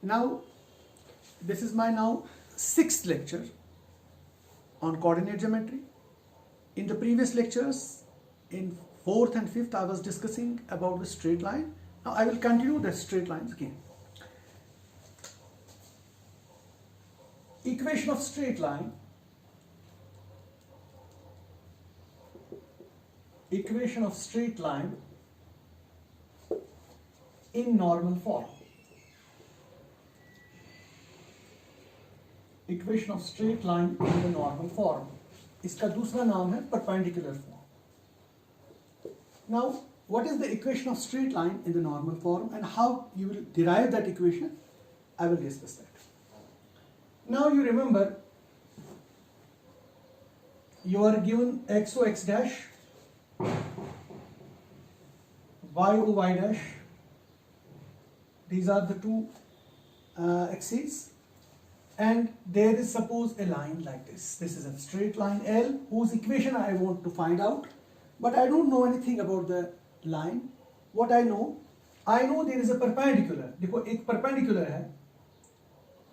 Now, this is my now 6th lecture on coordinate geometry. In the previous lectures, in 4th and 5th, I was discussing about the straight line. Now I will continue the straight lines again. Equation of straight line. Equation of straight line in normal form. Equation of straight line in the normal form. इसका दूसरा नाम है perpendicular form. Now, what is the equation of straight line in the normal form and how you will derive that equation? I will discuss that. Now you remember, you are given x o x dash, y o y dash. These are the two axes. And there is suppose a line like this. This is a straight line L whose equation I want to find out, but I don't know anything about the line. What I know there is a perpendicular. देखो एक perpendicular है,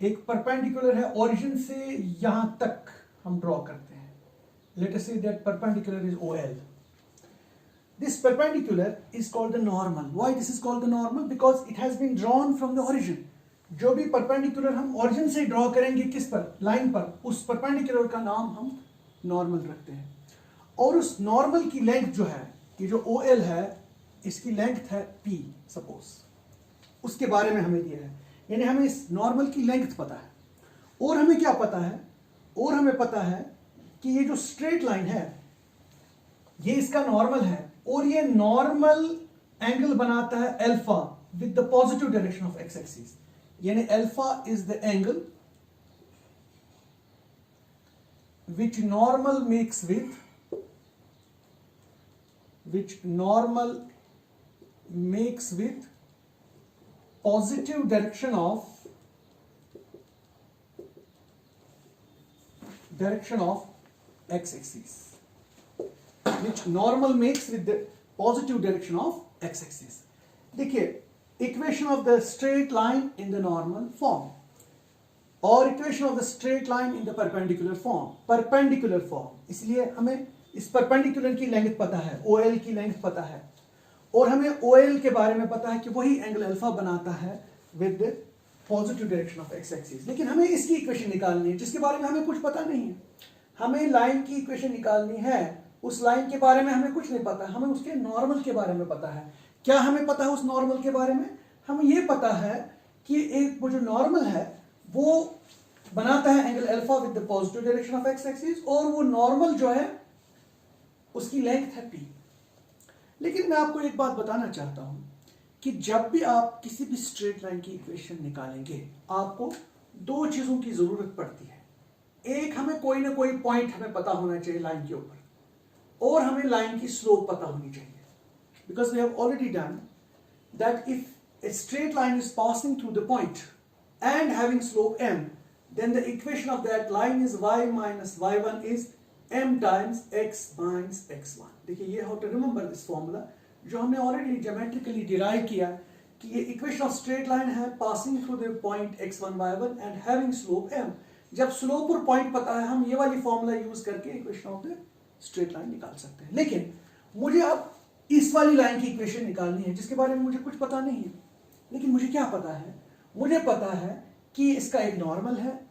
एक perpendicular है origin से यहाँ तक हम draw करते हैं. Let us say that perpendicular is OL. This perpendicular is called the normal. Why this is called the normal? Because it has been drawn from the origin. जो भी परपेंडिकुलर हम ओरिजिन से ड्रॉ करेंगे किस पर, line पर, उस perpendicular का नाम हम नॉर्मल रखते हैं. और उस नॉर्मल की लेंथ जो है, ये जो OL है, इसकी लेंथ है P सपोज, उसके बारे में हमें दिया है. यानी हमें इस नॉर्मल की लेंथ पता है. और हमें क्या पता है, और हमें पता है कि ये जो स्ट्रेट लाइन है ये इसका नॉर्मल है, और ये नॉर्मल एंगल बनाता है alpha with the positive direction of X axis. यानी alpha is the angle which normal makes with positive direction of x axis, which normal makes with the positive direction of x axis. देखिए, equation of the straight line in the normal form और equation of the straight line in the perpendicular form. इसलिए हमें इस perpendicular की length पता है, OL की length पता है, और हमें OL के बारे में पता है कि वही एंगल अल्फा बनाता है with the positive direction of x axis. लेकिन हमें इसकी इक्वेशन निकालनी है जिसके बारे में हमें कुछ पता नहीं है. हमें लाइन की इक्वेशन निकालनी है, उस लाइन के बारे में हमें कुछ नहीं पता, हमें उसके नॉर्मल के बारे में पता है. क्या हमें पता है उस नॉर्मल के बारे में? हमें ये पता है कि एक वो जो नॉर्मल है वो बनाता है angle alpha with the positive direction of X axis, और वो नॉर्मल जो है उसकी लेंथ है P. लेकिन मैं आपको एक बात बताना चाहता हूं कि जब भी आप किसी भी स्ट्रेट लाइन की इक्वेशन निकालेंगे, आपको दो चीजों की जरूरत पड़ती है. एक, हमें कोई ना कोई पॉइंट हमें पता होना चाहिए लाइन के ऊपर, और हमें लाइन की स्लोप पता होनी चाहिए. Because we have already done that if a straight line is passing through the point and having slope m, then the equation of that line is y minus y1 is m times x minus x1. देखिए, ये how to remember this formula जो हमने already geometrically derive किया कि ये equation of straight line है passing through the point x1 y1 and having slope m. जब slope और point पता है, हम ये वाली formula use करके equation of the straight line निकाल सकते हैं. लेकिन मुझे अब इस वाली लाइन की इक्वेशन निकालनी है जिसके बारे में मुझे कुछ पता नहीं है. लेकिन मुझे क्या पता है? मुझे पता है कि इसका एक नॉर्मल है.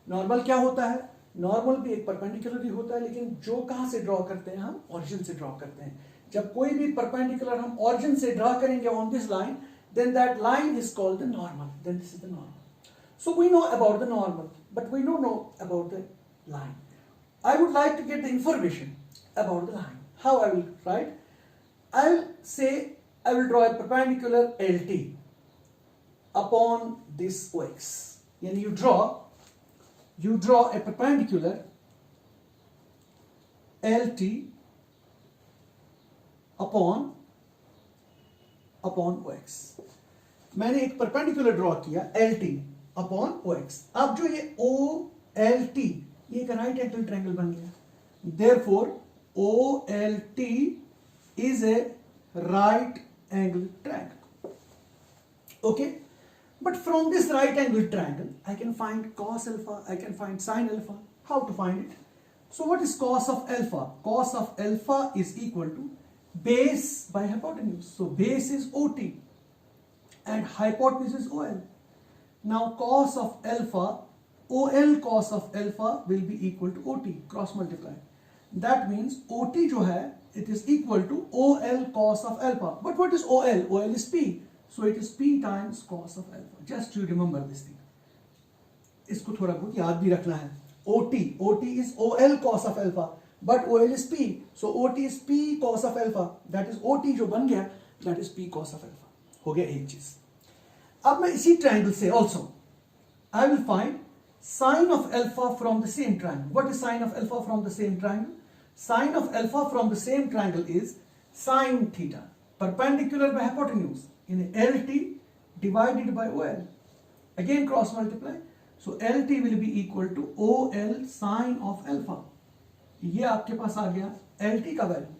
नॉर्मल क्या होता है? नॉर्मल भी एक परपेंडिकुलर भी होता है, लेकिन जो कहां से ड्रॉ करते हैं, हम ओरिजिन से ड्रॉ करते हैं. जब कोई भी परपेंडिकुलर हम ओरिजिन से ड्रॉ करेंगे on this line, then that line is called the normal. Then this is the normal. So we know about the normal, but we don't know about the line. I would like to get the information about the line. How I will write? I will say I will draw a perpendicular LT upon this OX. And you draw a perpendicular LT upon OX. मैंने एक perpendicular draw किया LT upon OX. अब जो ये OLT ये एक right angle triangle बन गया. Therefore OLT is a right angle triangle. Okay, But from this right angle triangle, I can find cos alpha, I can find sin alpha. How to find it? So what is cos of alpha? Cos of alpha is equal to base by hypotenuse. So base is OT and hypotenuse is OL. Now cos of alpha, OL cos of alpha will be equal to OT, cross multiply. That means OT जो है, it is equal to OL cos of alpha. But what is OL? OL is P. So it is P times cos of alpha. Just you remember this thing. इसको थोड़ा बहुत याद भी रखना है. OT is OL cos of alpha, but OL is P. So OT is P cos of alpha. That is OT जो बन गया, that is P cos of alpha. हो गया एक चीज. अब मैं इसी ट्रायंगल से also I will find sin of alpha from the same triangle. What is sin of alpha from the same triangle? Sin of alpha from the same triangle is sin theta, perpendicular by hypotenuse, in LT divided by OL. Again cross multiply. So LT will be equal to OL sin of alpha. ये आपके पास आ गया LT का value.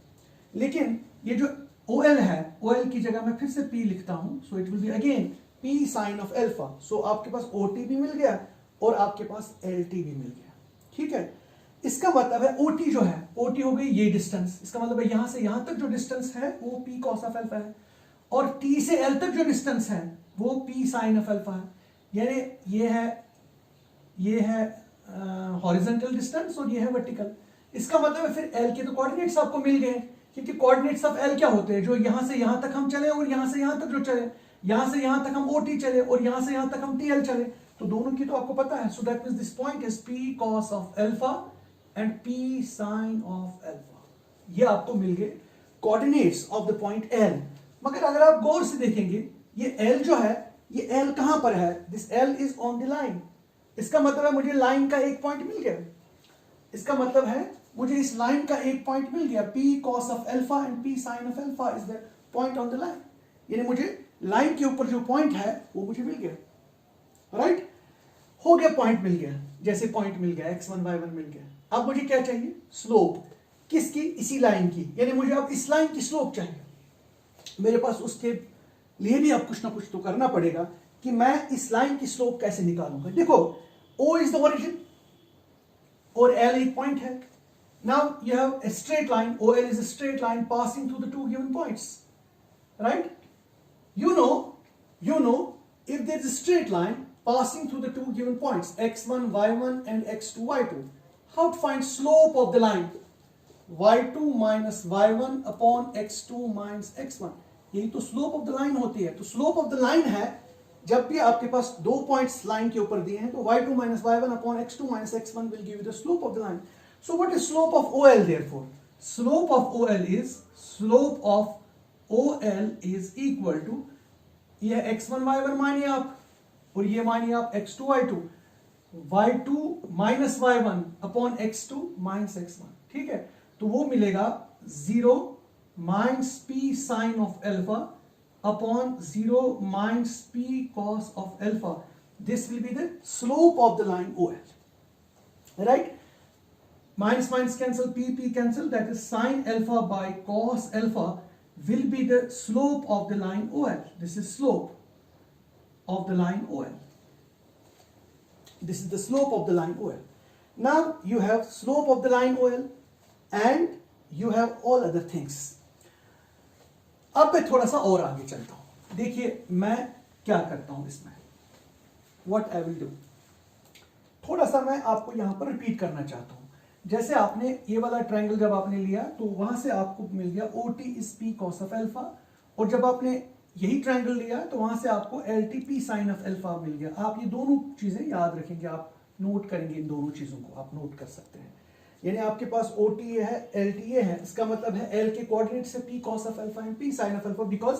लेकिन ये जो OL है, OL की जगह मैं फिर से P लिखता हूं. So it will be again P sin of alpha. So आपके पास OT भी मिल गया और आपके पास LT भी मिल गया. ठीक है. इसका मतलब है OT जो है, OT हो गई ये डिस्टेंस. इसका मतलब है यहां से यहां तक जो डिस्टेंस है वो P cos of alpha है, और T से L तक जो डिस्टेंस है वो P sin of alpha है. यानी ये है हॉरिजॉन्टल डिस्टेंस और ये है वर्टिकल. इसका मतलब है फिर L के तो कोऑर्डिनेट्स आपको मिल गए, क्योंकि कोऑर्डिनेट्स ऑफ L क्या होते हैं? जो यहां से यहां तक हम चले और यहां से यहां तक जो चले, यहां से यहां तक हम OT चले और यहां से यहां तक हम TL चले, तो दोनों की तो आपको पता है. So that means this point is P cos of alpha and P sin of alpha. ये आपको मिल गए coordinates of the point L. मगर अगर आप गौर से देखेंगे, ये L जो है, ये L कहां पर है? This L is on the line. इसका मतलब है मुझे लाइन का एक पॉइंट मिल गया. इसका मतलब है मुझे इस लाइन का एक पॉइंट मिल गया. P cos of alpha and P sin of alpha is the point on the line. यानी मुझे लाइन के ऊपर जो पॉइंट है वो मुझे मिल गया. राइट? हो गया, पॉइंट मिल गया. जैसे पॉइंट मिल गया, x1 y1 मिल गया. अब मुझे क्या चाहिए? स्लोप. किसकी? इसी लाइन की. यानी मुझे अब इस लाइन की स्लोप चाहिए. मेरे पास उसके लिए भी अब कुछ ना कुछ तो करना पड़ेगा कि मैं इस लाइन की स्लोप कैसे निकालूंगा. देखो, O is the origin और L एक पॉइंट है. Now you have a straight line. OL is a straight line passing through the two given points. Right? You know, if there is a straight line passing through the two given points, x1, y1 and x2, y2, how to find slope of the line? y2 minus y1 upon x2 minus x1. यही तो slope of the line होती है. तो slope of the line है, जब भी आपके पास दो पॉइंट्स लाइन के ऊपर दिए हैं, तो y2 minus y1 upon x2 minus x1 will give you the slope of the line. So what is slope of OL therefore? Slope of OL is equal to, ये x1 y1 मानिए आप और ये मानिए आप x2 y2, y2 minus y1 upon x2 minus x1. ठीक है, तो वो मिलेगा 0 minus P sin of alpha upon 0 minus P cos of alpha. This will be the slope of the line OL. Right? Minus minus cancel, P cancel. That is sin alpha by cos alpha will be the slope of the line OL. This is slope of the line OL. This is the slope of the line OL. Now you have slope of the line OL and you have all other things. अब मैं थोड़ा सा और आगे चलता हूं. देखिए मैं क्या करता हूं इसमें. What I will do. थोड़ा सा मैं आपको यहां पर रिपीट करना चाहता हूं. जैसे आपने ये वाला ट्रायंगल जब आपने लिया तो वहां से आपको मिल गया OT is P cos of alpha, और जब आपने यही ट्रायंगल लिया तो वहां से आपको LT P sin of alpha मिल गया. आप ये दोनों चीजें याद रखेंगे, आप नोट करेंगे, इन दोनों चीजों को आप नोट कर सकते हैं. यानी आपके पास OT है, LTA है, इसका मतलब है L के कोऑर्डिनेट से P cos of alpha and P sin of alpha, because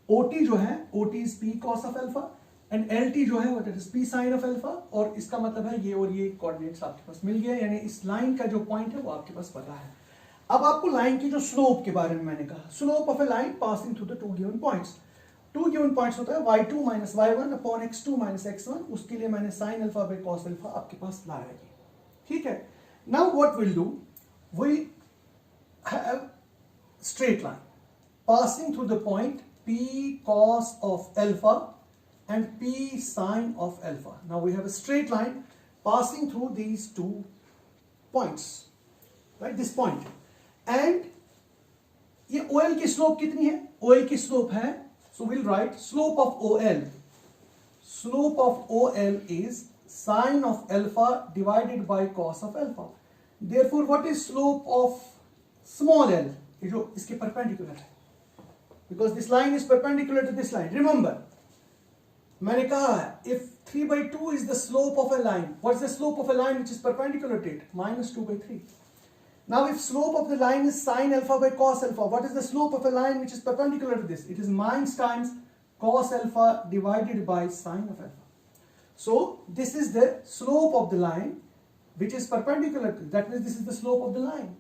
OT जो है OT is P cos of alpha and LT जो है वो that is P sin of alpha, और इसका मतलब है ये और ये कोऑर्डिनेट्स आपके पास मिल गया. यानी इस लाइन का जो पॉइंट है वो आपके पास पता है. अब आपको लाइन की जो स्लोप के बारे में मैंने कहा, slope of a line passing through the two given points. Two given points होता है y2 minus y1 upon x2 minus x1. उसके लिए मैंने sin alpha by cos alpha आपके पास लाया है. ठीक है. Now what we'll do, we have straight line passing through the point P cos of alpha and P sine of alpha. Now we have a straight line passing through these 2 points, right? This point, and ये OL की slope कितनी है? OL की slope है, so we'll write slope of OL. Slope of OL is sine of alpha divided by cos of alpha. Therefore, what is slope of small l? ये जो इसके perpendicular है, because this line is perpendicular to this line. Remember, मैंने कहा है if 3/2 is the slope of a line, what's the slope of a line which is perpendicular to it? -2/3. Now, if slope of the line is sine alpha by cos alpha, what is the slope of a line which is perpendicular to this? It is minus times cos alpha divided by sine of alpha. So, this is the slope of the line which is perpendicular to, that means this is the slope of the line,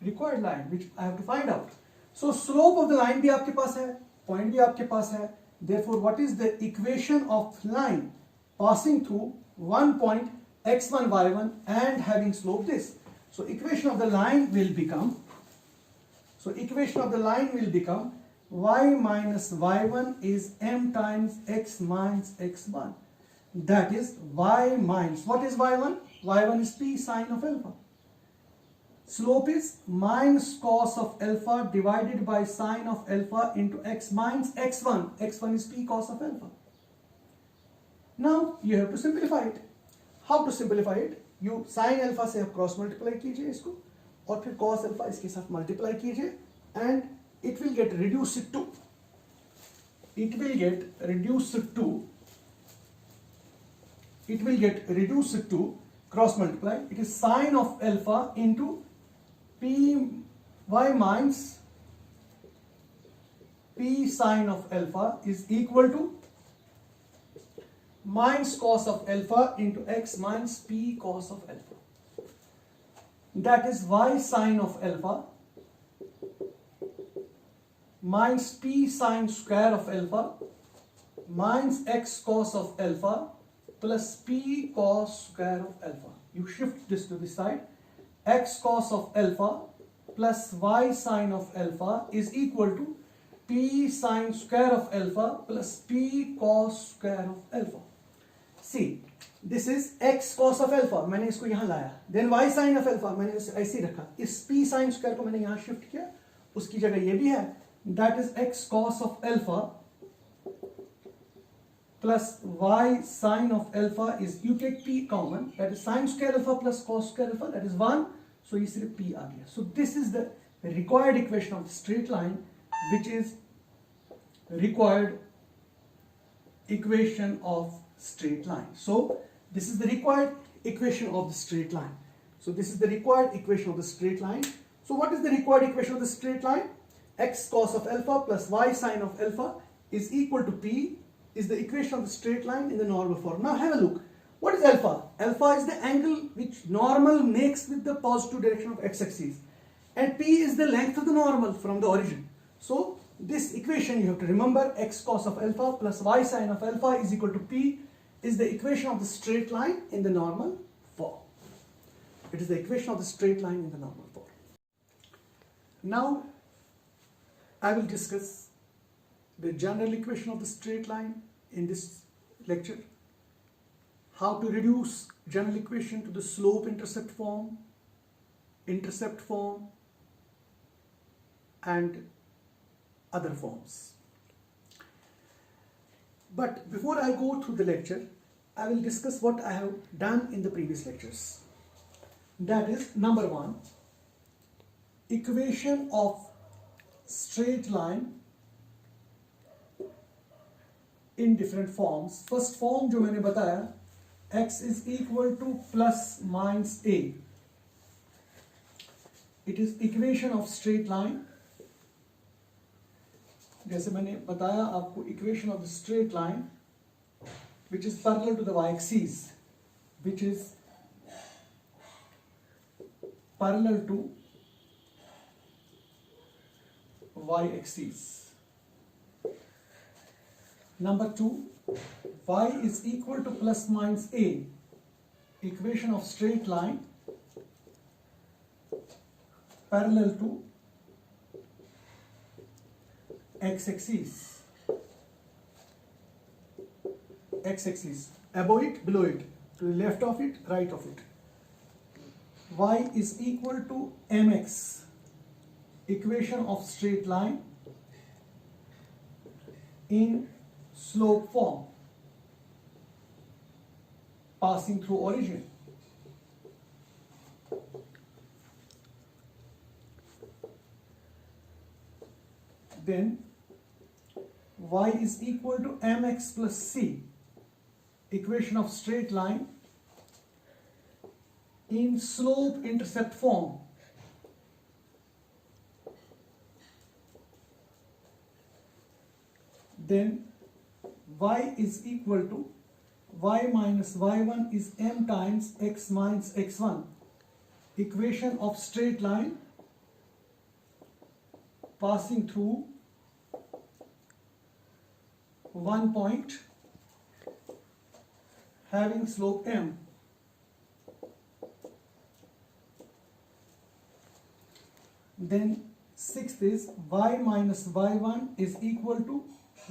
required line, which I have to find out. So, slope of the line भी आपके पास है, point भी आपके पास है. Therefore, what is the equation of line passing through one point x1 y1 and having slope this? So equation of the line will become, y minus y1 is m times x minus x1. That is y minus, what is y1? y1 is p sine of alpha. Slope is minus cos of alpha divided by sine of alpha into x minus x1. x1 is p cos of alpha. Now you have to simplify it. How to simplify it? You sin alpha से आप cross multiply कीजिए इसको, और फिर cos alpha इसके साथ multiply कीजिए, and it will get reduced to cross multiply. It is sine of alpha into p y minus p sine of alpha is equal to minus cos of alpha into x minus p cos of alpha. That is y sine of alpha minus p sine square of alpha minus x cos of alpha plus p cos square of alpha. You shift this to this side. X cos of alpha plus y sine of alpha is equal to p sine square of alpha plus p cos square of alpha. See, this is x cos of alpha, मैंने इसको यहाँ लाया, then y sin of alpha मैंने इसे ऐसे ही रखा, इस p sin square को मैंने यहाँ शिफ्ट किया, उसकी जगह ये भी है, that is x cos of alpha plus y sin of alpha is, you take p common, that is sin square alpha plus cos square alpha, that is 1, so ये सिर्फ p आ गया. So this is the required equation of the straight line, which is required equation of straight line. So this is the required equation of the straight line. So what is the required equation of the straight line? X cos of alpha plus y sin of alpha is equal to p is the equation of the straight line in the normal form. Now have a look. What is alpha? Alpha is the angle which normal makes with the positive direction of x-axis, and p is the length of the normal from the origin. So this equation you have to remember, x cos of alpha plus y sin of alpha is equal to p is the equation of the straight line in the normal form. It is the equation of the straight line in the normal form. Now I will discuss the general equation of the straight line in this lecture. How to reduce general equation to the slope intercept form, and other forms. But before I go through the lecture, I will discuss what I have done in the previous lectures. That is, number 1, equation of straight line in different forms. First form जो मैंने बताया, x is equal to plus minus a. It is equation of straight line. जैसे मैंने बताया आपको, equation of the straight line which is parallel to the y-axis, Number 2, y is equal to plus minus a, equation of straight line parallel to x-axis. x-axis, above it, below it, to the left of it, right of it. Y is equal to mx, equation of straight line in slope form passing through origin. Then y is equal to mx plus c, equation of straight line in slope intercept form then y is equal to y minus y1 is m times x minus x1, equation of straight line passing through one point having slope m. Then sixth is y minus y1 is equal to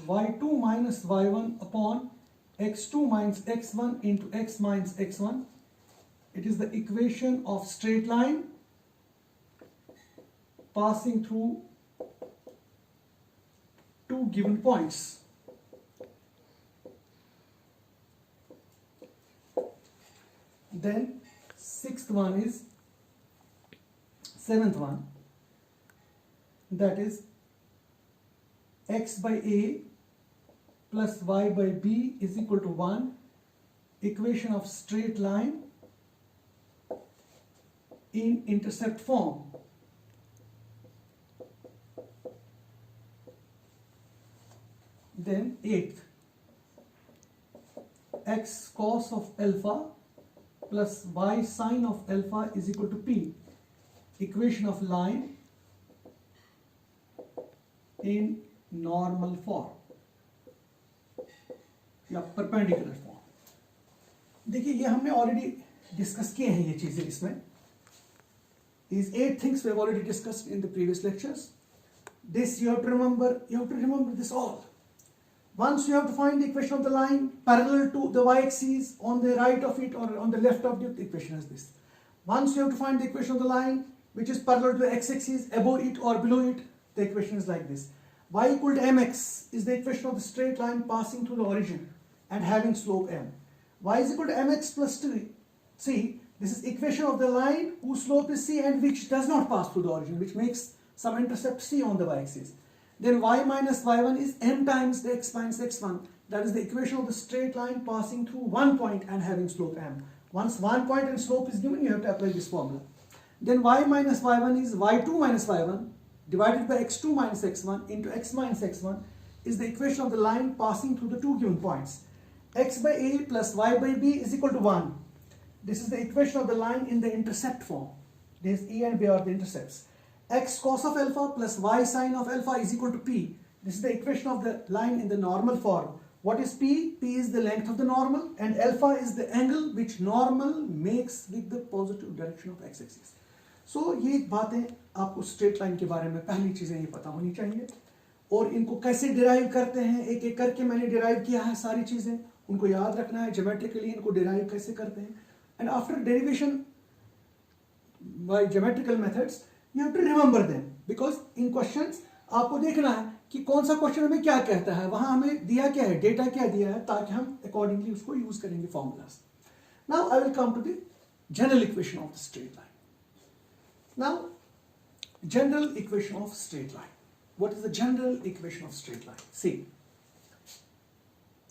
y2 minus y1 upon x2 minus x1 into x minus x1. It is the equation of straight line passing through two given points. Then seventh one, that is x by a plus y by b is equal to 1, equation of straight line in intercept form. Then eighth, x cos of alpha plus y sine of alpha is equal to p, equation of line in normal form या perpendicular form. देखिए ये हमने already discuss किए हैं ये चीजें इसमें. These 8 things we have already discussed in the previous lectures. This you have to remember this all. Once you have to find the equation of the line parallel to the y-axis on the right of it or on the left of it, the equation is this. Once you have to find the equation of the line which is parallel to the x-axis, above it or below it, the equation is like this. Y equal to mx is the equation of the straight line passing through the origin and having slope m. Y is equal to mx plus c. This is equation of the line whose slope is c and which does not pass through the origin, which makes some intercept c on the y-axis. Then y minus y1 is m times the x minus x1. That is the equation of the straight line passing through one point and having slope m. Once one point and slope is given, you have to apply this formula. Then y minus y1 is y2 minus y1 divided by x2 minus x1 into x minus x1 is the equation of the line passing through the two given points. X by a plus y by b is equal to 1. This is the equation of the line in the intercept form. This a and b are the intercepts. X cos of alpha plus y sine of alpha is equal to p. This is the equation of the line in the normal form. What is p? P is the length of the normal and alpha is the angle which normal makes with the positive direction of x-axis. So ये बातें आपको straight line के बारे में पहली चीजें ये पता होनी चाहिए और इनको कैसे डिराइव करते हैं एक एक करके मैंने डिराइव किया है सारी चीजें उनको याद रखना है ज्योमेट्रिकली इनको डिराइव कैसे करते हैं and after derivation by geometrical methods you have to remember them because in questions आपको देखना है कि कौन सा क्वेश्चन हमें क्या कहता है वहां हमें दिया क्या है डेटा क्या दिया है ताकि हम अकॉर्डिंगली उसको यूज करेंगे formulas. Now I will come to the general equation of the straight line. Now general equation of straight line. What is the general equation of straight line? See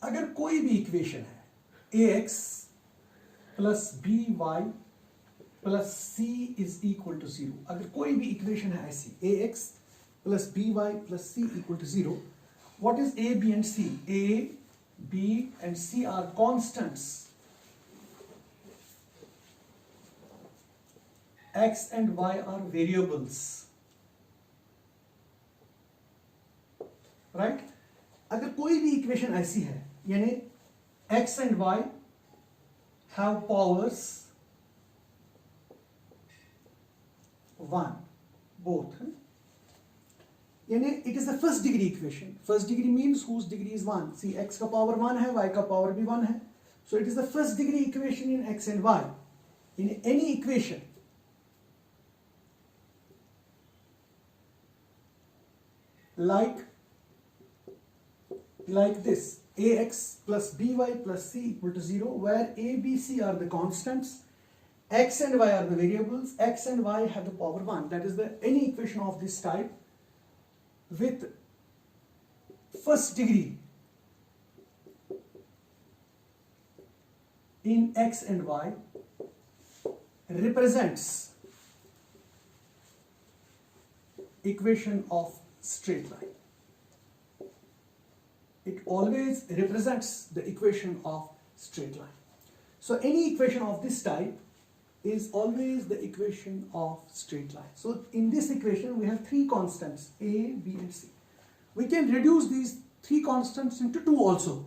अगर कोई भी इक्वेशन है ax plus B Y plus C is equal to 0, अगर कोई भी equation है ऐसी ax plus by plus c equal to 0, what is a, b and c? a, b and c are constants. X and y are variables. Right? अगर कोई भी equation ऐसी है यानी x and y have powers 1 both, यानी it is the first degree equation. First degree means whose degree is 1. See x का power 1 है, y का पावर भी 1 है. So it is the first degree equation in x and y. In any equation like this, ax plus by plus c equal to 0, where a, b, c are the constants, x and y are the variables, x and y have the power 1. That is the any equation of this type with first degree in x and y represents equation of straight line. It always represents the equation of straight line. So any equation of this type is always the equation of straight line. So in this equation we have three constants, a, b and c. We can reduce these three constants into two also.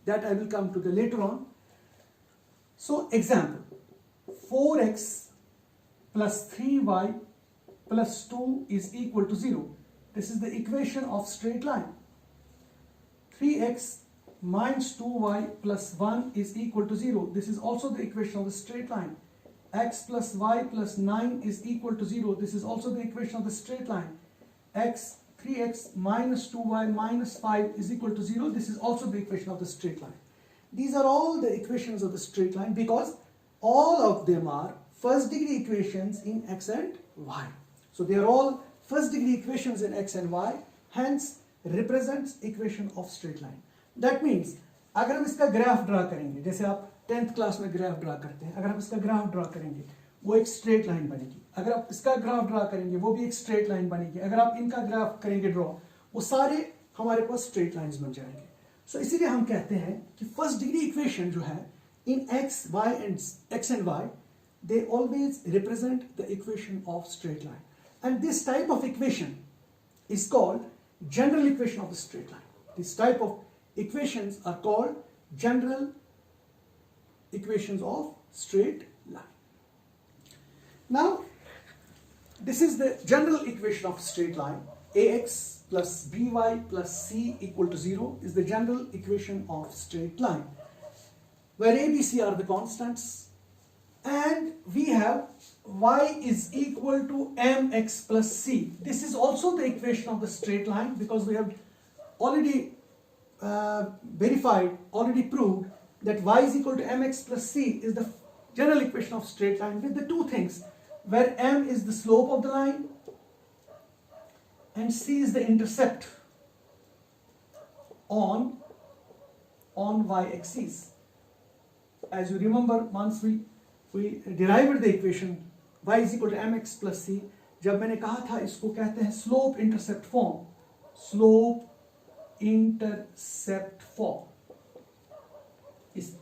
That I will come to the later on. So example, 4x plus 3y plus 2 is equal to 0. This is the equation of straight line. 3x minus 2y plus 1 is equal to 0. This is also the equation of the straight line. X plus y plus 9 is equal to 0. This is also the equation of the straight line. 3x minus 2y minus 5 is equal to 0. This is also the equation of the straight line. These are all the equations of the straight line because all of them are first degree equations in x and y. So they are all first degree equations in x and y, hence represents equation of straight line. That means अगर हम इसका graph draw करेंगे, जैसे आप 10th class में graph draw करते हैं, अगर आप इसका ग्राफ ड्रा करेंगे वो एक स्ट्रेट लाइन बनेगी. अगर आप इसका ग्राफ ड्रा करेंगे वो भी एक स्ट्रेट लाइन बनेगी. अगर आप इनका ग्राफ करेंगे ड्रॉ, वो सारे हमारे पास स्ट्रेट लाइंस बन जाएंगे. सो इसीलिए हम कहते हैं कि फर्स्ट डिग्री इक्वेशन जो है इन x and y they always represent the equation of straight line, and this type of equation is called general equation of the straight line. This type of equations are called general equations of straight line. Now this is the general equation of straight line. Ax plus by plus c equal to 0 is the general equation of straight line, where a, b, c are the constants, and we have y is equal to mx plus c. This is also the equation of the straight line because we have already verified, already proved that y is equal to mx plus c is the general equation of straight line with the two things, where m is the slope of the line and c is the intercept on y-axis. As you remember, once we derived the equation y is equal to mx plus c, जब मैंने कहा था इसको कहते हैं slope intercept form. Slope intercept form. इस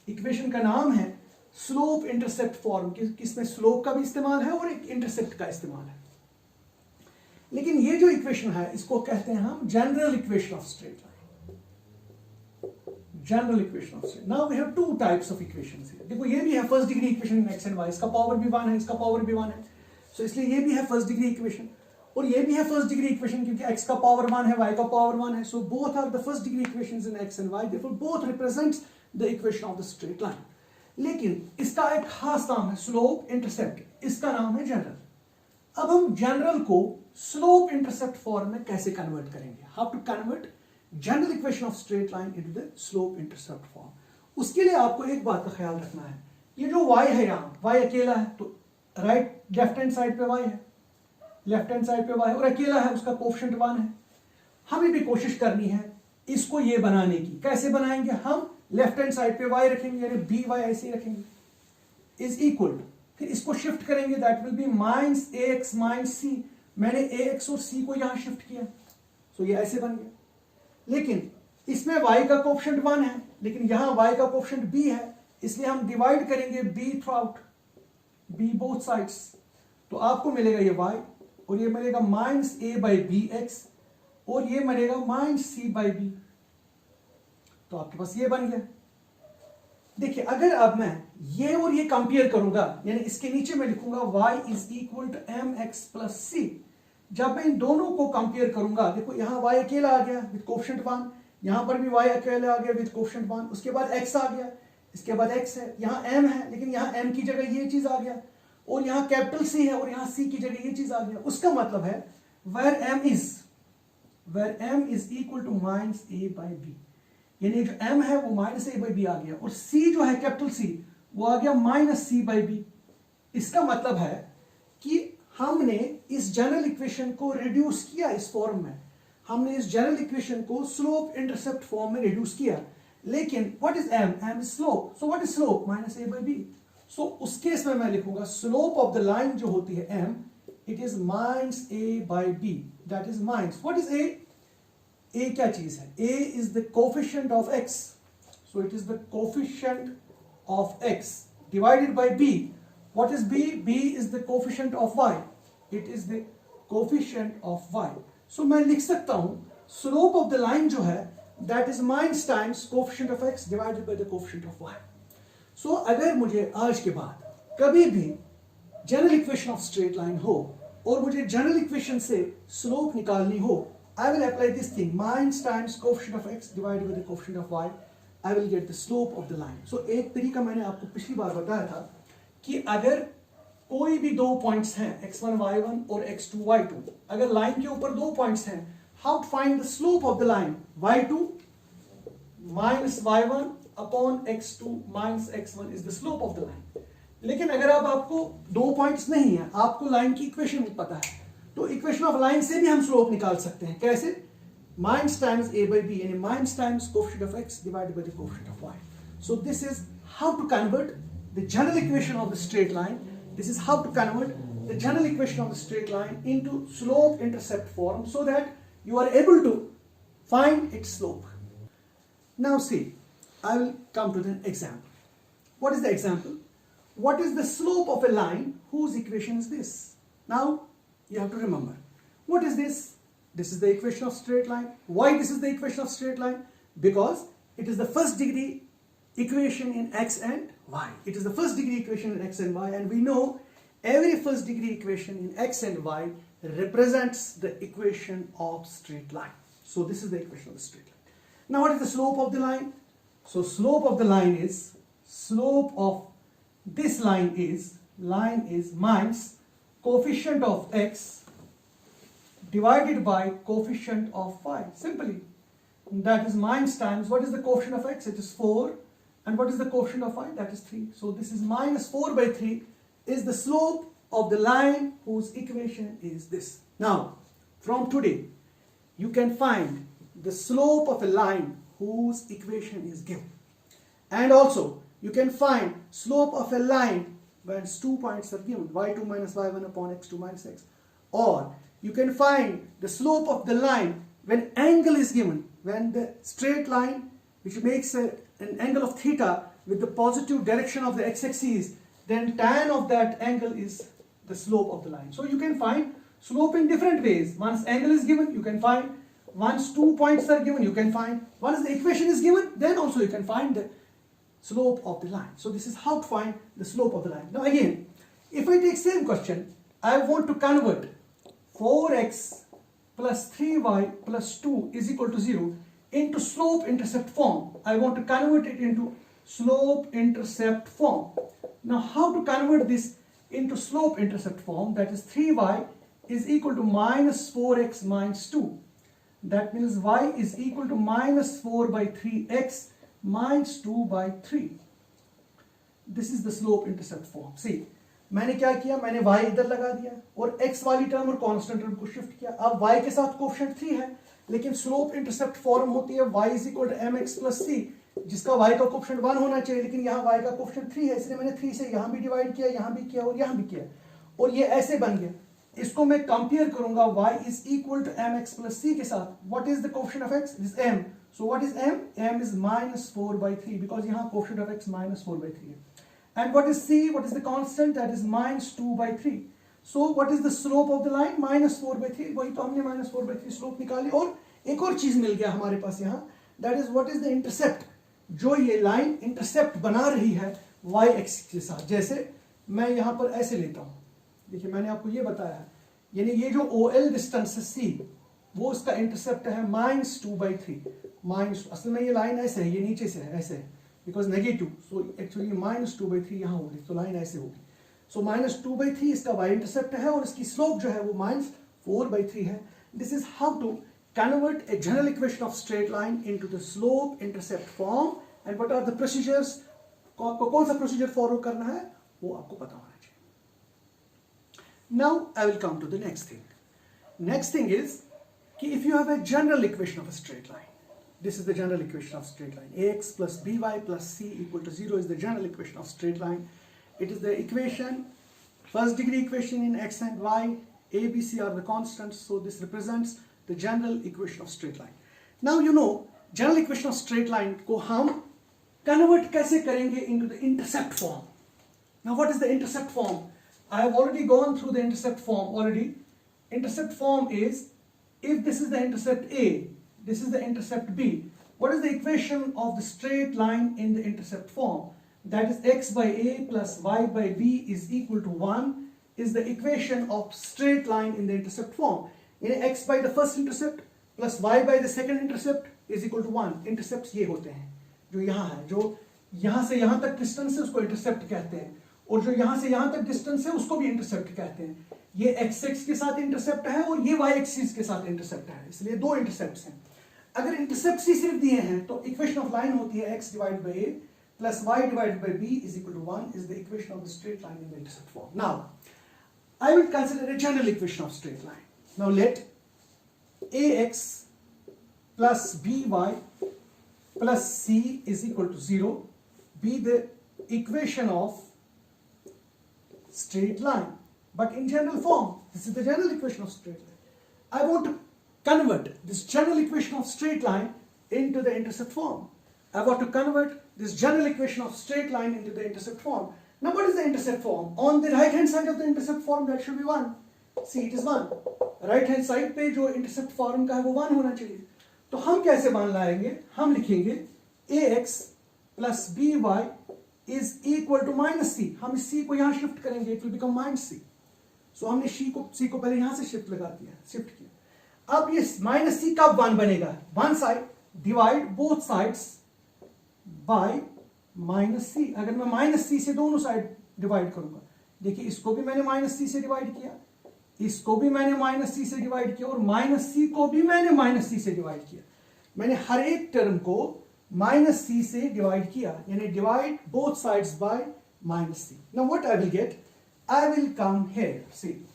equation का नाम है स्लोप इंटरसेप्ट फॉर्म. किसमें स्लोप का भी इस्तेमाल है और एक इंटरसेप्ट का इस्तेमाल है. लेकिन ये जो इक्वेशन है इसको कहते हैं हम general equation of straight line. General equation of straight. Now we have two types of equations here. देखो ये भी है first degree equation in x and y. इसका पावर भी 1 है, इसका पावर भी 1 है. सो इसलिए ये भी है फर्स्ट डिग्री इक्वेशन और ये भी है फर्स्ट डिग्री इक्वेशन क्योंकि x का पावर 1 है, y का पावर 1 है. So both are the first degree equations in x and y. Therefore both represents the equation of the straight line. लेकिन इसका एक खास नाम है स्लोप इंटरसेप्ट. इसका नाम है जनरल. अब हम जनरल को स्लोप इंटरसेप्ट फॉर्म में कैसे कन्वर्ट करेंगे? How to convert general equation of straight line into the slope intercept form. उसके लिए आपको एक बात का ख्याल रखना है. ये जो y है, यहाँ y अकेला है तो राइट लेफ्ट हैंड साइड पे y है, लेफ्ट हैंड साइड पे y है और अकेला है, उसका कोएफिशिएंट 1 है. हमें भी कोशिश करनी है इसको ये बनाने की. कैसे बनाएंगे? हम लेफ्ट हैंड साइड पे y रखेंगे यानी बी वाई ऐसे ही रखेंगे इज इक्वल टू, फिर इसको शिफ्ट करेंगे that will be minus A X minus C. मैंने ए एक्स और सी को यहां शिफ्ट किया सो ये ऐसे बन गया. लेकिन इसमें y का कोएफिशिएंट 1 है लेकिन यहां y का कोएफिशिएंट b है, इसलिए हम डिवाइड करेंगे b throughout, b both sides. तो आपको मिलेगा ये y और ये मिलेगा minus a by b x और ये मिलेगा माइनस सी बाई बी. तो आपके पास ये बन गया. देखिए अगर अब मैं ये और ये कंपेयर करूंगा यानी इसके नीचे मैं लिखूंगा y is equal to M X plus C, जब मैं इन दोनों को कंपेयर करूंगा, देखो यहाँ y अकेला आ गया विद कोफिशिएंट 1, यहाँ पर भी y अकेला आ गया विद कोफिशिएंट 1, उसके बाद x आ गया, इसके बाद x है, यहाँ m है लेकिन यहाँ m की जगह ये चीज आ गया, और यहाँ कैपिटल C है और यहाँ C की जगह ये चीज आ गया। उसका मतलब है where m is equal to minus a by b, यानी जो m है वो माइनस a by b आ गया, और c जो है कैपिटल C वो आ गया माइनस c by b। इसका मतलब है कि हमने इस जनरल इक्वेशन को रिड्यूस किया इस फॉर्म में, हमने इस जनरल इक्वेशन को स्लोप इंटरसेप्ट फॉर्म में रिड्यूस किया। लेकिन what is m? m is slope, so what is slope? Minus a by b। सो उस केस में मैं लिखूंगा स्लोप ऑफ द लाइन जो होती है m, it is minus a by b, that is minus, what is a? a क्या चीज है? a is the coefficient of x, so it is the coefficient of x divided bye b। What is b? b is the coefficient of y. It is the coefficient of y. So मैं लिख सकता हूं slope of the line जो है that is minus times coefficient of x divided by the coefficient of y. So अगर मुझे आज के बाद कभी भी general equation of straight line हो और मुझे general equation से slope निकालनी हो, I will apply this thing minus times coefficient of x divided by the coefficient of y. I will get the slope of the line. So एक तरीका मैंने आपको पिछली बार बताया था कि अगर कोई भी दो पॉइंट्स हैं x1 y1 और x2 y2, अगर लाइन के ऊपर दो पॉइंट्स हैं, how to find the slope of the line? y2 minus y1 upon x2 minus x1 is the slope of the line. लेकिन अगर आपको दो पॉइंट्स नहीं है, आपको लाइन की इक्वेशन पता है, तो इक्वेशन ऑफ लाइन से भी हम स्लोप निकाल सकते हैं। कैसे? Minus times a by b, यानी minus times coefficient of x divided by the coefficient of y। So this is how to convert the general equation of the straight line. This is how to convert the general equation of the straight line into slope intercept form so that you are able to find its slope. Now see, I will come to the example. What is the example? What is the slope of a line whose equation is this? Now you have to remember. What is this? This is the equation of straight line. Why this is the equation of straight line? Because it is the first degree equation in x and y. It is the first degree equation in x and y, and we know every first degree equation in x and y represents the equation of straight line. So this is the equation of the straight line. Now what is the slope of the line? So slope of the line is, slope of this line is minus coefficient of x divided by coefficient of y. Simply, that is minus times, what is the coefficient of x? It is 4. And what is the coefficient of y? That is 3. So this is minus 4 by 3 is the slope of the line whose equation is this. Now, from today, you can find the slope of a line whose equation is given. And also, you can find slope of a line when 2 points are given, y2 minus y1 upon x2 minus x. Or you can find the slope of the line when angle is given, when the straight line which makes an angle of theta with the positive direction of the x-axis, then tan of that angle is the slope of the line. So you can find slope in different ways. Once angle is given, you can find. Once 2 points are given, you can find. Once the equation is given, then also you can find the slope of the line. So this is how to find the slope of the line. Now again, if I take same question, I want to convert 4x plus 3y plus 2 is equal to 0 into slope intercept form. I want to convert it into slope intercept form. Now how to convert this into slope intercept form? That is 3y is equal to minus 4x minus 2. That means y is equal to minus 4 by 3x minus 2 by 3. This is the slope intercept form. See, मैंने क्या किया? मैंने y इधर लगा दिया और x वाली term और कांस्टेंट टर्म को शिफ्ट किया। अब y के साथ कोफिशिएंट 3 है, लेकिन स्लोप इंटरसेप्ट फॉर्म होती है y is equal to mx plus c, जिसका y का कोफिशिएंट 1 होना चाहिए, लेकिन यहाँ y का कोफिशिएंट 3 है, इसलिए मैंने 3 से यहाँ भी डिवाइड किया, यहाँ भी किया और यहाँ भी किया, और ये ऐसे बन गया। इसको मैं कंपेयर करूंगा y is equal to mx plus c के साथ। What is the coefficient of x? Is m. So what is m? m is minus 4 by 3 because यहाँ coefficient of x minus 4 by 3 है। And what is c? What is the constant? That is minus 2 by 3. So what is the slope of the line? Minus 4 by 3. वही तो हमने minus 4 by 3 slope निकाली, और एक और चीज मिल गया हमारे पास यहाँ, that is what is the intercept, जो ये लाइन इंटरसेप्ट बना रही है y एक्सिस के साथ। जैसे मैं यहाँ पर ऐसे लेता हूँ, देखिए मैंने आपको ये बताया है, यानी ये जो OL डिस्टेंस है C, वो उसका इंटरसेप्ट है -2/3। माइनस, असल में ये लाइन ऐसे है, ये नीचे से है ऐसे, बिकॉज नेगेटिव, सो एक्चुअली -2/3 यहाँ होगी, तो लाइन ऐसे होगी। सो -2/3 इसका y इंटरसेप्ट है और इसकी स्लोप जो है वो -4/3 है। This is how to convert a general equation of straight line into the slope intercept form, and what are the procedures, कौन सा प्रोसीजर फॉलो करना है वो आपको पता होना चाहिए। Now I will come to the next thing. Next thing is कि if you have a general equation of a straight line, this is the general equation of straight line, ax plus by plus c equal to 0 is the general equation of straight line. It is the equation, first degree equation in x and y, a, b, c are the constants, so this represents the general equation of straight line. Now you know general equation of straight line को हम convert कैसे करेंगे into the intercept form. Now what is the intercept form? I have already gone through the intercept form already. Intercept form is, if this is the intercept A, this is the intercept B, what is the equation of the straight line in the intercept form? That is x by A plus y by B is equal to 1 is the equation of straight line in the intercept form. x by the first intercept plus y by the second intercept is equal to 1. Intercept ये होते हैं जो यहाँ है, जो यहाँ से यहाँ तक डिस्टेंस है उसको इंटरसेप्ट कहते हैं, और जो यहाँ से यहाँ तक डिस्टेंस है उसको भी इंटरसेप्ट कहते हैं। ये x के साथ इंटरसेप्ट है और ये y एक्सिस के साथ इंटरसेप्ट है, इसलिए दो इंटरसेप्ट हैं। अगर इंटरसेप्ट ही सिर्फ दिए हैं तो इक्वेशन ऑफ लाइन होती है x divide by a plus y divide by b is equal to 1 is the equation of the straight line in the intercept form. Now I will consider a general equation of straight line. Now let ax plus by plus c is equal to 0 be the equation of straight line, but in general form. This is the general equation of straight line. I want to convert this general equation of straight line into the intercept form. I want to convert this general equation of straight line into the intercept form. Now what is the intercept form? On the right hand side of the intercept form that should be 1. See, it is 1. Right hand side पे जो intercept form का है वो 1 होना चाहिए। तो हम कैसे मान लाएंगे? हम लिखेंगे ax plus by is equal to -c। हम इस c को यहां शिफ्ट करेंगे, इट विल बिकम -c। सो हमने c को पहले यहां से शिफ्ट किया। अब ये -c कब 1 बनेगा? One side divide both sides by -c। अगर मैं -c से दोनों साइड डिवाइड करूंगा, देखिए इसको भी मैंने -c से डिवाइड किया, इसको भी मैंने -c से डिवाइड किया, और -c को भी मैंने -c से डिवाइड किया। मैंने हर एक टर्म को -c से डिवाइड किया, यानी divide both sides by -c। Now what I will get? I will come here, see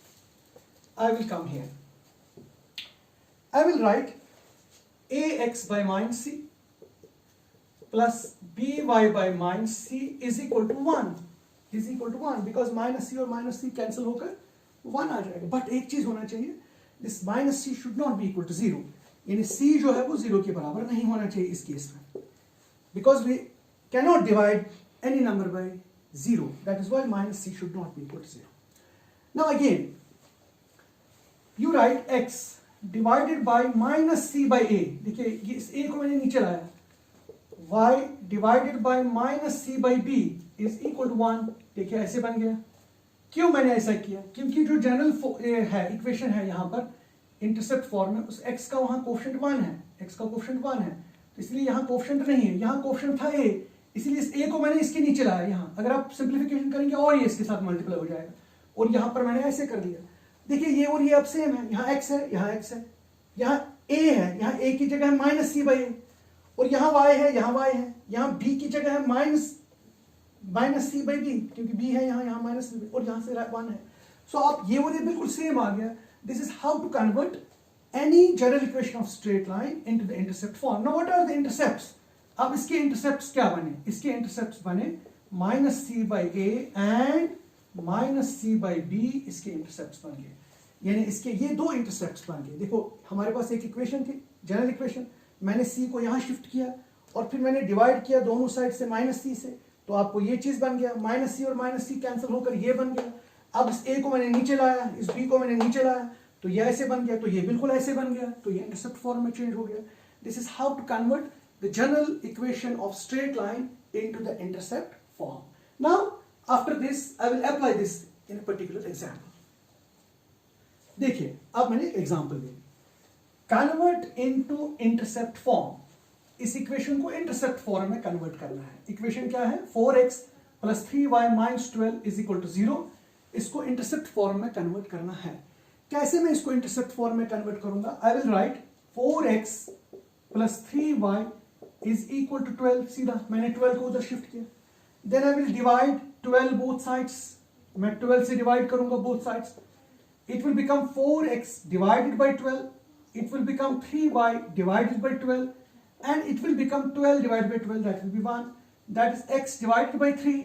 I will come here, I will write ax by -c plus by -c is equal to 1 because -c और -c cancel होकर 1 आ जाएगा। But एक चीज होना चाहिए, this -c should not be equal to 0, यानी c जो है वो 0 के बराबर नहीं होना चाहिए इस केस में, because we can not divide any number by 0, that is why -c should not be equal to 0। Now again you write x divided by -c by a। देखिए इस a को मैंने नीचे लाया, y divided by -c by b is equal to 1। देखिए ऐसे बन गया। क्यों मैंने ऐसा किया? क्योंकि जो जनरल है इक्वेशन है यहाँ पर इंटरसेप्ट फॉर्म में, उस x का वहाँ कोफिशिएंट 1 है, x का कोफिशिएंट 1 है, तो इसलिए यहाँ कोफिशिएंट नहीं है, यहाँ कोफिशिएंट था a, इसलिए इस a को मैंने इसके नीचे लाया यहाँ। अगर आप सिंप्लीफिकेशन करेंगे और ये इसके साथ मल्टीप्लाई हो जाएगा, और यहाँ पर मैंने ऐसे कर दिया। देखिए ये और ये अब सेम है, यहाँ x है, यहाँ x है, यहाँ a है, यहाँ a की जगह है -c बाई a, और यहाँ y है, यहाँ y है, यहाँ b की जगह है -c बाई b, क्योंकि b है यहाँ -c, और यहाँ से 1 है। सो आप ये और ये बिल्कुल सेम आ गया। This is how to convert any general equation of straight line into the intercept form. Now what are the intercepts? अब इसके इंटरसेप्ट्स क्या बने? इसके इंटरसेप्ट्स बने -c by a and -c by b, इसके इंटरसेप्ट्स बन गए, यानी इसके ये दो इंटरसेप्ट्स बन गए। देखो हमारे पास एक इक्वेशन थी, जनरल इक्वेशन, मैंने c को यहाँ शिफ्ट किया और फिर मैंने डिवाइड किया दोनों साइड से -c से, तो आपको ये चीज बन गया, -c और -c कैंसिल होकर ये बन गया। अब इस a को मैंने नीचे लाया, इस b को मैंने नीचे लाया, तो ये ऐसे बन गया, तो ये बिल्कुल ऐसे बन गया, तो ये इंटरसेप्ट फॉर्म में चेंज हो गया। This is how to convert the general equation of straight line into the intercept form. Now after this I will apply this in a particular example. देखिए अब मैंने एक एग्जांपल दी, कन्वर्ट इनटू इंटरसेप्ट फॉर्म। इस equation को intercept form में convert करना है। इक्वेशन क्या है, 4x plus 3y minus 12 is equal to 0। इसको इंटरसेप्ट फॉर्म में कन्वर्ट करना है। कैसे मैं इसको इंटरसेप्ट फॉर्म में कन्वर्ट करूंगा, I will write 4x plus 3y is equal to 12। सीधा मैंने 12 को उधर शिफ्ट किया। Then I will divide 12 both sides. मैं 12 से डिवाइड करूंगा both sides. It will become 4x divided by 12, it will become 3y divided by 12, and it will become 12 divided by 12, that will be 1. That is x divided by 3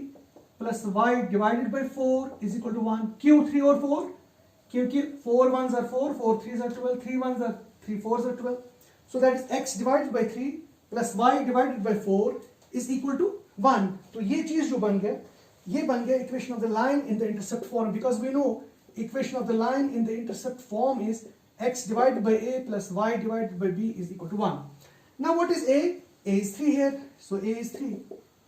plus y divided by 4 is equal to 1. क्यों 3 और 4? क्योंकि 4 1s are 4, 4 3s are 12, 3 1s are 3 4s are 12. So that is x divided by 3 plus y divided by 4 is equal to 1. तो ये चीज जो बन गया, ये बन गया equation of the line in the intercept form, because we know equation of the line in the intercept form is x divided by a plus y divided by b is equal to 1. Now what is a? A is 3 here, so a is 3.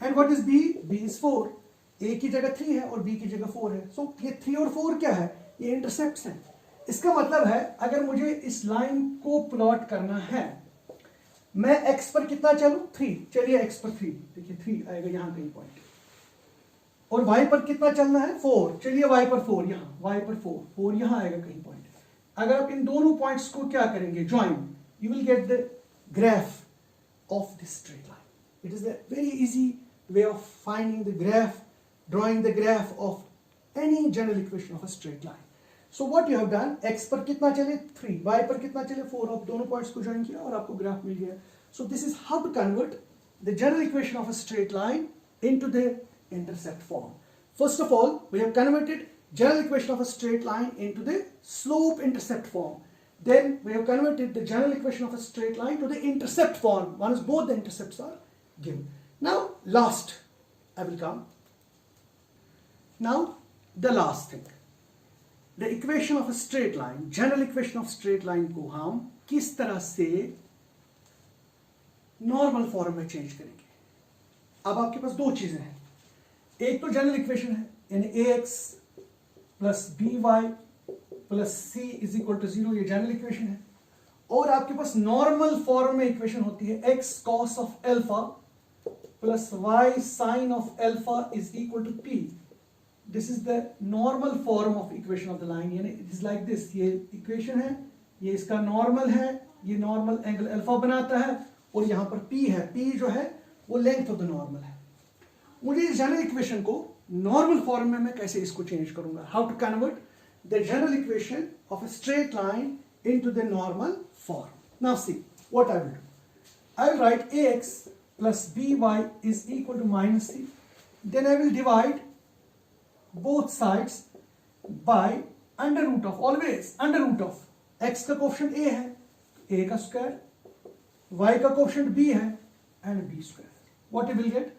And what is b? b is 4. a की जगह 3 है और b की जगह 4 है. So ये 3 और 4 क्या है? ये इंटरसेप्ट्स हैं. इसका मतलब है अगर मुझे इस लाइन को प्लॉट करना है, मैं x पर कितना चलूं? 3. चलिए x पर 3, देखिए 3 आएगा यहाँ कहीं पॉइंट, और y पर कितना चलना है? 4. चलिए y पर 4, यहाँ y पर 4 यहाँ आएगा कहीं पॉइंट. अगर आप इन दोनों पॉइंट्स को क्या करेंगे, join, you will get the graph of this straight line. It is a very easy way of finding the graph, drawing the graph of any general equation of a straight line. So what you have done, x पर कितना चले 3, y पर कितना चले 4, आप दोनों points को join किया और आपको ग्राफ मिल गया. So this is how to convert the general equation of a straight line into the intercept form. First of all we have converted general equation of a straight line into the slope intercept form. Then we have converted the general equation of a straight line to the intercept form once both the intercepts are given. Now last I will come. Now the last thing, the equation of a straight line, general equation of straight line को हम किस तरह से normal form में change करेंगे. अब आपके पास दो चीजें हैं. एक तो जनरल इक्वेशन है, यानी ax plus B Y plus C is equal to 0, ये जनरल इक्वेशन है. और आपके पास नॉर्मल फॉर्म में इक्वेशन होती है x cos of alpha plus y sine of alpha is equal to p. This is the normal form of equation of the line, यानी it is like this. ये equation है, ये इसका normal है, ये नॉर्मल एंगल अल्फा बनाता है, और यहां पर p है. p जो है वो लेंथ ऑफ द नॉर्मल है. मुझे इस जनरल इक्वेशन को नॉर्मल फॉर्म में मैं कैसे इसको चेंज करूंगा, how to convert the general equation of a straight line into the normal form. Now see what I will do. I will write ax plus by is equal to minus c. Then I will divide both sides by under root of, always under root of, x का coefficient a है, a का square, y का coefficient b है, and b square. What you will get?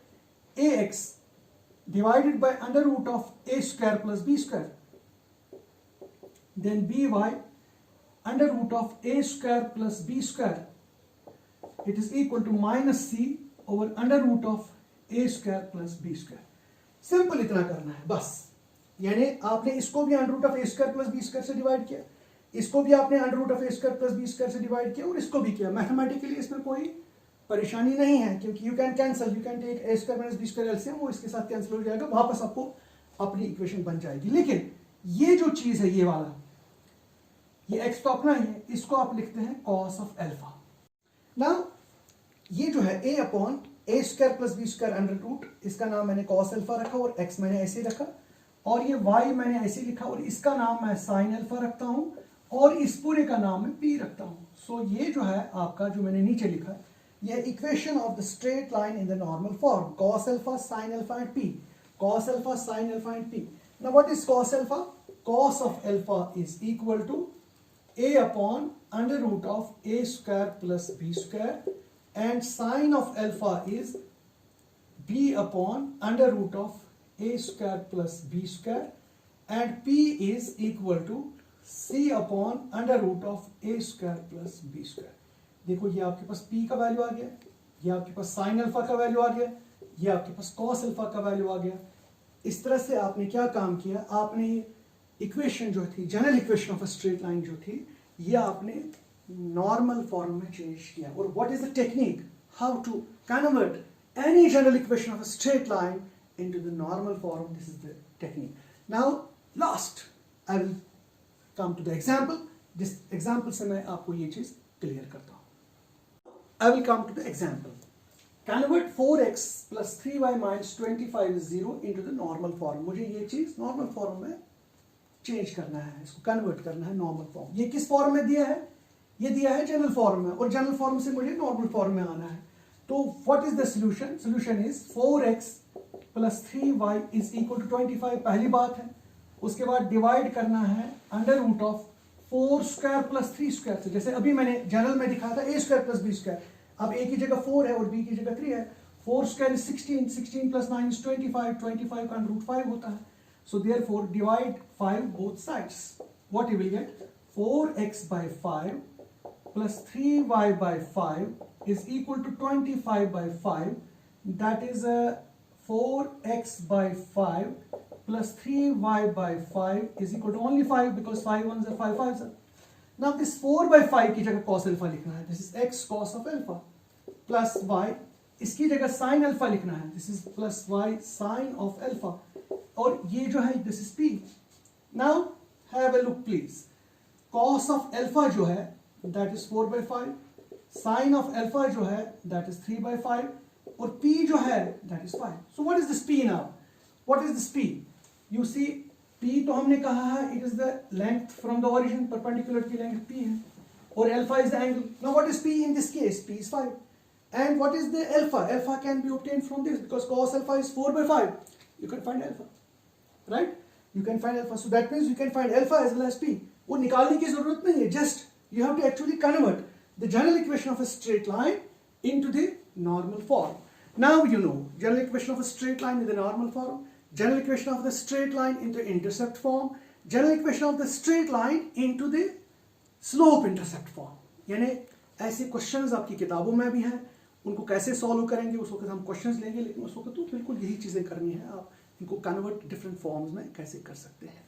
ax divided by under root of a square plus b square. Then by under root of a square plus b square. It is equal to minus c over under root of a square plus b square. Simple इतना करना है बस. यानी आपने इसको भी under root of a square plus b square से divide किया, इसको भी आपने under root of a square plus b square से डिवाइड किया, और इसको भी किया. मैथमेटिकली इसमें कोई परेशानी नहीं है, क्योंकि you can cancel, you can take a square minus b square LCM, वो इसके साथ कैंसिल हो जाएगा, वापस आपको अपनी इक्वेशन बन जाएगी. लेकिन ये जो चीज है, ये वाला, ये एक्स तो अपना ही है, इसको आप लिखते हैं कॉस ऑफ एल्फा. नाउ ये जो है a upon a square plus b square under root, इसका नाम मैंने कॉस एल्फा रखा, और x मैंने ऐसे रखा, और ये y मैंने ऐसे लिखा, और इसका नाम मैं साइन एल्फा रखता हूं, और इस पूरे का नाम मैं p रखता हूं. सो ये जो है आपका, जो मैंने नीचे लिखा है, ये equation of the straight line in the normal form, cos alpha sin alpha and p, cos alpha sin alpha and p. Now what is cos alpha? Cos of alpha is equal to a upon under root of a square plus b square, and sin of alpha is b upon under root of a square plus b square, and p is equal to c upon under root of a square plus b square. देखो ये आपके पास p का value आ गया, ये आपके पास sin alpha का value आ गया, ये आपके पास cos अल्फा का वैल्यू आ गया. इस तरह से आपने क्या काम किया, आपने इक्वेशन जो थी, general equation of a straight line जो थी, ये आपने नॉर्मल फॉर्म में चेंज किया. और what is the technique how to convert any general equation of a straight line into the normal form? This is the technique. Now last I will come to the example. This example से मैं आपको ये चीज clear करता हूँ. I will come to the example. Convert 4x plus 3y minus 25 is 0 into the normal form. मुझे ये चीज normal form में चेंज करना है, इसको कन्वर्ट करना है normal form. ये किस फॉर्म में दिया है? ये दिया है जनरल फॉर्म में, और जनरल फॉर्म से मुझे नॉर्मल फॉर्म में आना है. तो what is the solution? Solution is 4x plus 3y is equal to 25. पहली बात है. उसके बाद डिवाइड करना है under root of 4 square plus 3 square से. जैसे अभी मैंने जनरल में दिखाया था a square plus b square. अब a की जगह 4 है और b की जगह 3 है. 4 स्क्वायर इज 16, 16 प्लस 9 इज 25, 25 का अंडर रूट 5 होता है. So therefore divide 5 both sides. What you will get? 4x by 5 plus 3y by 5 is equal to 25 by 5. That is 4x by 5 plus 3y by 5 is equal to only 5 because 5 ones are 5 5s are. Now this 4 by 5 की जगह cos alpha लिखना है. This is x cos of alpha plus y. इसकी जगह sin alpha लिखना है. This is plus y sin of alpha. और ये जो है this is p. Now have a look please. Cos of alpha जो है that is 4 by 5. Sin of alpha जो है that is 3 by 5. और p जो है that is 5. So what is this p now? What is this p? You see p तो हमने कहा है it is the length from the origin, perpendicular की length p है, और alpha is the angle. Now what is p in this case? P is 5. And what is the alpha? Alpha can be obtained from this because cos alpha is 4 by 5. You can find alpha, right? You can find alpha. So that means you can find alpha as well as p. वो निकालने की जरूरत नहीं है. Just you have to actually convert the general equation of a straight line into the normal form. Now you know general equation of a straight line in the normal form, general equation of the straight line into intercept form, general equation of the straight line into the slope intercept form. यानी ऐसे questions आपकी किताबों में भी हैं. उनको कैसे solve करेंगे उस वक्त हम क्वेश्चंस लेंगे, लेकिन उस वक्त तो बिल्कुल यही चीज़ें करनी है. आप इनको कन्वर्ट डिफरेंट फॉर्म्स में कैसे कर सकते हैं.